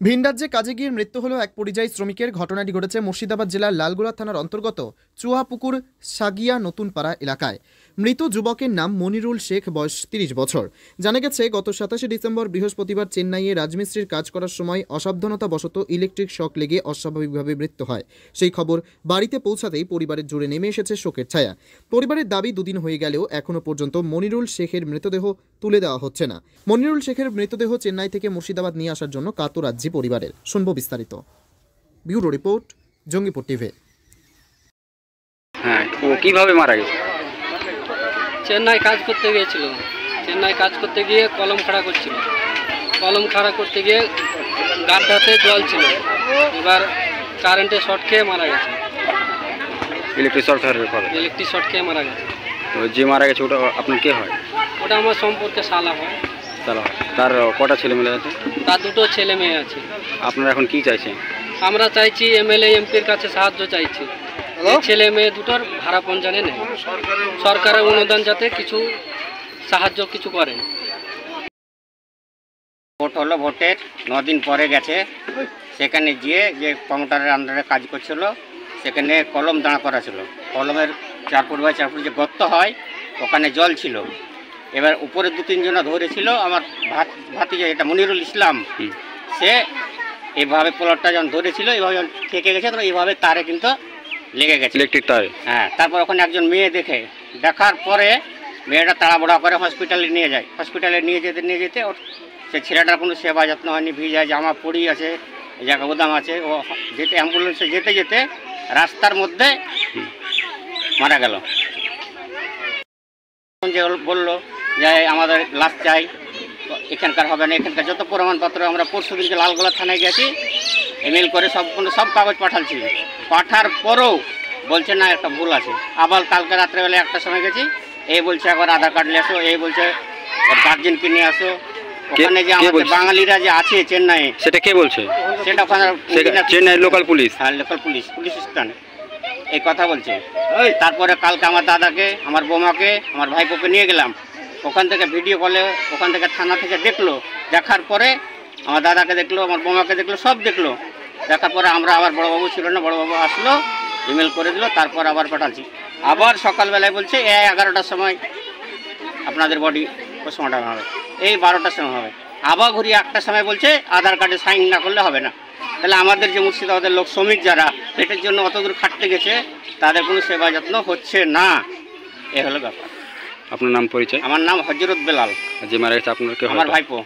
ভিন রাজ্যে কাজে গিয়ে মৃত্যু হলো এক পরিযায়ী শ্রমিকের। ঘটনাটি ঘটেছে মুর্শিদাবাদ জেলার লালগোলা থানার অন্তর্গত চুয়াপুকুর সাগিয়া নতুনপাড়া এলাকায়। মৃত যুবকের নাম মনিরুল শেখ, বয়স 30 বছর। জানা গেছে গত 27 ডিসেম্বর বৃহস্পতিবার চেন্নাইয়ে রাজমিস্ত্রির কাজ করার সময় অসাবধানতাবশত ইলেকট্রিক শক লেগে অস্বাভাবিকভাবে মৃত্যু হয়। সেই খবর বাড়িতে পৌঁছাতেই পরিবারের জুড়ে নেমে এসেছে শোকের ছায়া। পরিবারের দাবি, দুদিন হয়ে গেলেও এখনো পর্যন্ত মনিরুল শেখের মৃতদেহ তুলে দেওয়া হচ্ছে না। মনিরুল শেখের মৃতদেহ চেন্নাই থেকে মুর্শিদাবাদ নিয়ে আসার জন্য কাতর রাজ্যে পরিবারের। শুনবো বিস্তারিত। Bureau report, Jangipur TV. হ্যাঁ, ও কিভাবে মারা গেছে? চেন্নাই কাজ করতে গিয়েছিল। চেন্নাই কাজ করতে গিয়ে কলম খাড়া করছিল। কলম খাড়া করতে গিয়ে গাড্ডাতে জল ছিল, এবার কারেন্টে শর্ট খেয়ে মারা গেছে। ইলেকট্রিক শর্ট খাওয়ার ফলে ইলেকট্রিক শর্ট খেয়ে মারা গেছে। তো যে মারা গেছে ওটা আপনার কে হয়? ওটা আমার সম্পর্কে শালা হয়। তাহলে তার কটা ছেলে মেয়ে আছে? তার দুটো ছেলে মেয়ে আছে। আপনারা এখন কি চাইছেন? আমরা চাইছি এমএলএ এমপির কাছে সাহায্য চাইছি। ছেলে মেয়ে দুটোর ভাড়া পঞ্চানে নেই, সরকারের অনুদান যাতে কিছু সাহায্য কিছু করেন। ভোট হলো, ভোটের 9 দিন পরে গেছে। সেখানে গিয়ে যে কমিউটারের আন্ডারে কাজ করছিল, সেখানে কলম দাঁড়া করা ছিল। কলমের 4 ফুট বাই 4 ফুট যে গর্ত হয়, ওখানে জল ছিল। এবার উপরে 2-3 জনা ধরেছিল। আমার ভাতিজা, এটা মনিরুল ইসলাম, সে এইভাবে পোলারটা যখন ধরেছিল, এইভাবে যখন থেকে গেছে, তো এইভাবে তারে কিন্তু লেগে গেছে ইলেকট্রিক তারে। হ্যাঁ, তারপর ওখানে একজন মেয়ে দেখার পরে মেয়েটা তাড়াহুড়া করে হসপিটালে নিয়ে যায়। হসপিটালে নিয়ে যেতে ওর সে ছেলেটার কোনো সেবা যত্ন হয়নি। ভিজা জামা পড়ি আছে, জায়গা গোদাম আছে। ও যেতে অ্যাম্বুলেন্সে যেতে রাস্তার মধ্যে মারা গেল। যে বললো যে আমাদের লাশ চাই, এখানকার হবে না। এখানকার যত প্রমাণপত্র আমরা পরশু দিনকে লালগোলা থানায় গেছি, ইমেল করে সব কাগজ পাঠাচ্ছি। পাঠার পরেও বলছে না, একটা ভুল আছে। আবার কালকে রাত্রেবেলা 1টার সময় গেছি, এই বলছে একবার আধার কার্ড নিয়ে আসো, এই বলছে গার্জেনকে নিয়ে আসো। ওখানে যে আমাদের বাঙালিরা যে আছে চেন্নাইয়ে, সেটা কে বলছে? সেটা ওখানে চেন্নাই লোকাল পুলিশ। হ্যাঁ, লোকাল পুলিশ স্টেশন এই কথা বলছে। তারপরে কালকে আমার দাদাকে, আমার বৌমাকে, আমার ভাইপোকে নিয়ে গেলাম। ওখান থেকে ভিডিও কলে, ওখান থেকে থানা থেকে দেখলো। দেখার পরে আমার দাদাকে দেখলো, আমার বৌমাকে দেখলো, সব দেখলো। দেখার পরে আমরা আবার বড়োবাবু ছিল না, বড়োবাবু আসলো, ইমেল করে দিল। তারপর আবার পাঠাচ্ছি। আবার সকালবেলায় বলছে 11টার সময় আপনাদের বডি পোস্টমর্টম হবে, এই 12টার সময় হবে। আবার ঘুরিয়ে 1টার সময় বলছে আধার কার্ডে সাইন না করলে হবে না। তাহলে আমাদের যে মুর্শিদাবাদের লোক শ্রমিক যারা পেটের জন্য অত দূর খাটতে গেছে, তাদের কোনো সেবা যত্ন হচ্ছে না। এ হলো ব্যাপার। আপনার নাম পরিচয়? আমার নাম হযরত বেলাল। যে মারা গেছে আপনার কে হয়? আমার ভাইপো।